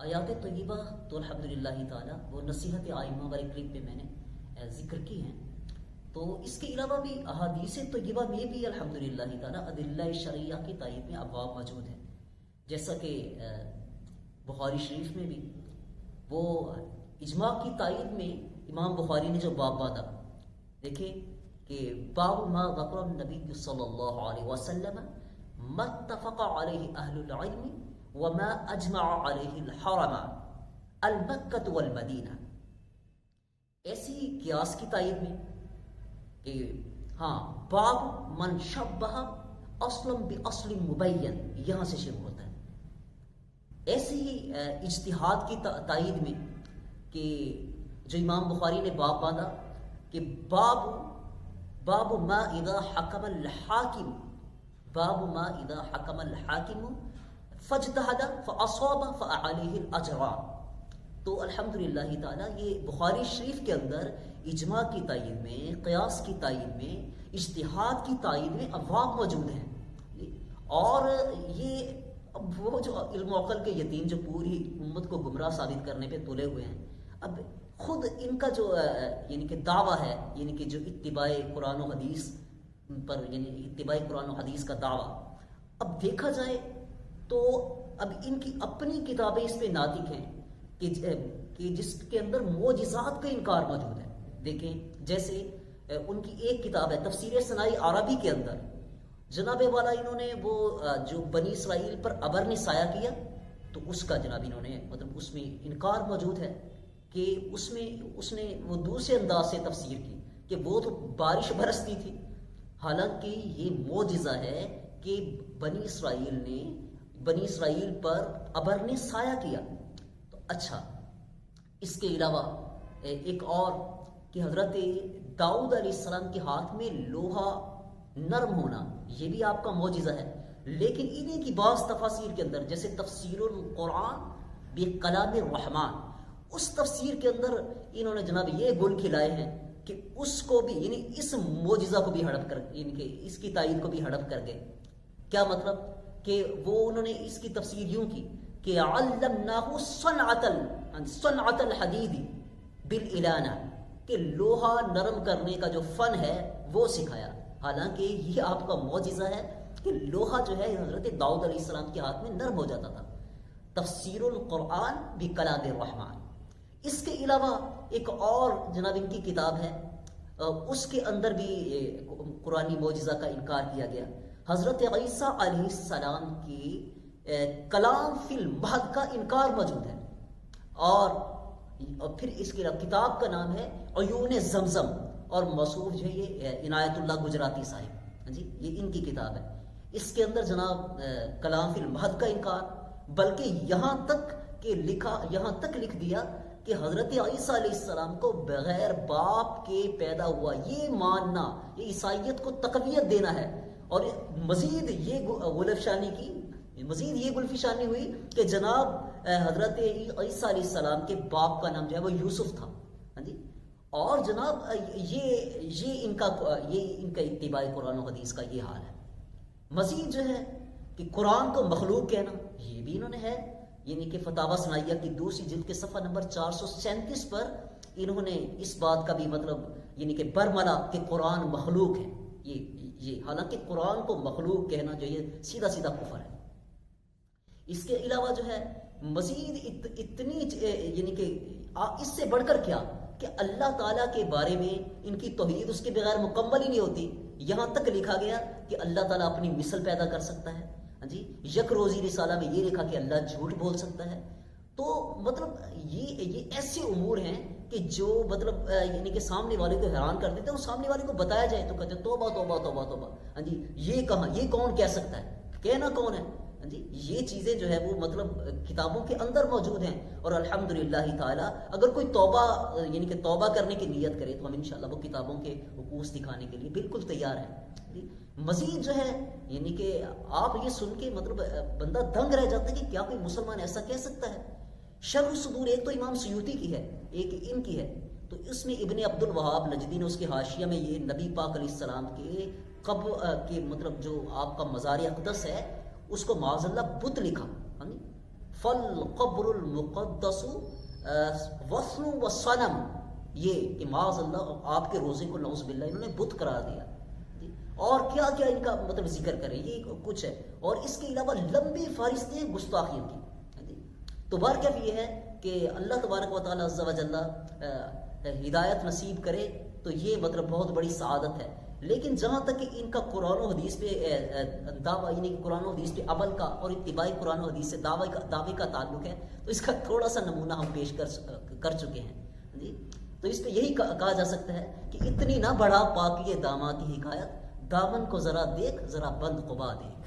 آیات طیبہ تو الحمدللہ تعالی وہ نصیحت آئمہ والے کلپ پہ میں نے ذکر کی ہیں، تو اس کے علاوہ بھی احادیث طیبہ میں بھی الحمدللہ تعالی ادلہ شرعیہ کی تائید میں ابواب موجود ہیں، جیسا کہ بخاری شریف میں بھی وہ اجماع کی تائید میں امام بخاری نے جو باب باندھا، دیکھیں کہ باب ما ذکر النبی صلی اللہ علیہ وسلم ما اتفق علیہ اہل العلم وما اجمع علیہ الحرم المکۃ والمدینہ، ایسی قیاس کی تائید میں کہ ہاں باب من شبہ اصلا باصل مبین، یہاں سے شروع ہوتا ہے، ایسی ہی اجتہاد کی تائید میں کہ جو امام بخاری نے باب باندھا کہ باب ما اذا حکم الحاکم، باب ما اذا حکم الحاکم فاجتہد فاصاب فعلیہ الاجر، تو الحمدللہ تعالی یہ بخاری شریف کے اندر اجماع کی تائید میں، قیاس کی تائید میں، اجتہاد کی تائید میں ابواب موجود ہیں، اور یہ وہ جو علم و عقل کے یتیم جو پوری امت کو گمراہ ثابت کرنے پہ تلے ہوئے ہیں، اب خود ان کا جو یعنی کہ دعویٰ ہے، یعنی کہ جو اتباع قرآن و حدیث پر، یعنی اتباع قرآن و حدیث کا دعویٰ، اب دیکھا جائے تو اب ان کی اپنی کتابیں اس پہ ناطق ہیں کہ جس کے اندر معجزات کا انکار موجود ہے۔ دیکھیں جیسے ان کی ایک کتاب ہے تفسیر ثنائی عربی کے اندر جناب والا انہوں نے وہ جو بنی اسرائیل پر ابر نے سایہ کیا، تو اس کا جناب انہوں نے مطلب اس میں انکار موجود ہے کہ اس نے وہ دوسرے انداز سے تفسیر کی کہ وہ تو بارش برستی تھی، حالانکہ یہ معجزہ ہے کہ بنی اسرائیل پر ابر نے سایہ کیا۔ تو اچھا، اس کے علاوہ ایک اور کہ حضرت داؤد علیہ السلام کے ہاتھ میں لوہا نرم ہونا، یہ بھی آپ کا معجزہ ہے، لیکن انہیں کی بعض تفاسیر کے اندر جیسے تفسیر القرآن بکلام الرحمن، اس تفسیر کے اندر انہوں نے جناب یہ گل کھلائے ہیں کہ اس کو بھی یعنی اس معجزہ کو بھی ہڑپ کر، یعنی کہ اس کی تائید کو بھی ہڑپ کر گئے۔ کیا مطلب کہ وہ انہوں نے اس کی تفسیر یوں کی کہ علمناہ صنعت الحدید بالالانہ، کہ لوہا نرم کرنے کا جو فن ہے وہ سکھایا، حالانکہ یہ آپ کا معجزہ ہے کہ لوہا جو ہے حضرت داؤد علیہ السلام کے ہاتھ میں نرم ہو جاتا تھا۔ تفسیر القرآن بکلام الرحمن۔ اس کے علاوہ ایک اور جناب ان کی کتاب ہے، اس کے اندر بھی قرآنی معجزہ کا انکار کیا گیا۔ حضرت عیسیٰ علیہ السلام کی کلام فی المہد کا انکار موجود ہے، اور پھر اس کی کتاب کا نام ہے عیون زمزم، اور موصوف جو ہے یہ عنایت اللہ گجراتی صاحب، جی یہ ان کی کتاب ہے۔ اس کے اندر جناب کلام فی المہد کا انکار، بلکہ یہاں تک لکھ دیا کہ حضرت عیسیٰ علیہ السلام کو بغیر باپ کے پیدا ہوا، یہ ماننا، یہ عیسائیت کو تقویت دینا ہے۔ اور مزید یہ گلفشانی ہوئی کہ جناب حضرت عیسیٰ علیہ السلام کے باپ کا نام جو ہے وہ یوسف تھا، ہاں جی، اور جناب یہ ان کا اتباع قرآن و حدیث کا یہ حال ہے۔ مزید جو ہے کہ قرآن کو مخلوق کہنا، یہ بھی انہوں نے ہے، یعنی کہ فتاوی ثنائیہ کی دوسری جلد کے صفحہ نمبر 437 پر انہوں نے اس بات کا بھی مطلب یعنی کہ برملا کہ قرآن مخلوق ہے، یہ حالانکہ قرآن کو مخلوق کہنا جو یہ سیدھا کفر ہے۔ اس کے علاوہ جو ہے مزید اتنی یعنی کہ اس سے بڑھ کر کیا کہ اللہ تعالیٰ کے بارے میں ان کی توحید اس کے بغیر مکمل ہی نہیں ہوتی۔ یہاں تک لکھا گیا کہ اللہ تعالیٰ اپنی مثل پیدا کر سکتا ہے، ہاں جی، یک روزی رسالہ میں یہ لکھا کہ اللہ جھوٹ بول سکتا ہے۔ تو مطلب یہ ایسے امور ہیں کہ جو مطلب یعنی کہ سامنے والے کو حیران کر دیتے ہیں، اور سامنے والے کو بتایا جائے تو کہتے ہیں توبہ توبہ توبہ توبہ، ہاں جی، یہ کہاں، یہ کون کہہ سکتا ہے، کہنا کون ہے، ہاں جی، یہ چیزیں جو ہے وہ مطلب کتابوں کے اندر موجود ہیں۔ اور الحمدللہ تعالی اگر کوئی توبہ یعنی کہ توبہ کرنے کی نیت کرے تو ہم انشاءاللہ وہ کتابوں کے رکوز دکھانے کے لیے بالکل تیار ہیں۔ مزید جو ہے یعنی کہ آپ یہ سن کے مطلب بندہ دنگ رہ جاتا ہے کہ کیا کوئی مسلمان ایسا کہہ سکتا ہے۔ شرح الصدور ایک تو امام سیوطی کی ہے، ایک ان کی ہے، تو اس میں ابن عبد الوہاب نجدی نے اس کے حاشیہ میں یہ نبی پاک علیہ السلام کے قبر کے مطلب جو آپ کا مزار اقدس ہے اس کو معاذ اللہ بت لکھا، فالقبر المقدس وثن و صنم، یہ کہ معاذ اللہ آپ کے روزے کو نعوذ باللہ انہوں نے بت قرار دیا. اور کیا کیا ان کا مطلب ذکر کریں، یہ کچھ ہے. اور اس کے علاوہ لمبی فہرستیں گستاخیوں کی. تو بہرکیف یہ ہے کہ اللہ تبارک و تعالیٰ عز و جل ہدایت نصیب کرے تو یہ مطلب بہت بڑی سعادت ہے. لیکن جہاں تک کہ ان کا قرآن و حدیث پہ دعویٰ، یعنی کہ قرآن و حدیث پہ عمل کا اور اتباع قرآن و حدیث سے دعوے کا تعلق ہے، تو اس کا تھوڑا سا نمونہ ہم پیش کر چکے ہیں جی. تو اس پہ یہی کہا جا سکتا ہے کہ اتنی نہ بڑھا پاکی داماں کی حکایت، دامن کو ذرا دیکھ ذرا بند قبا دیکھ.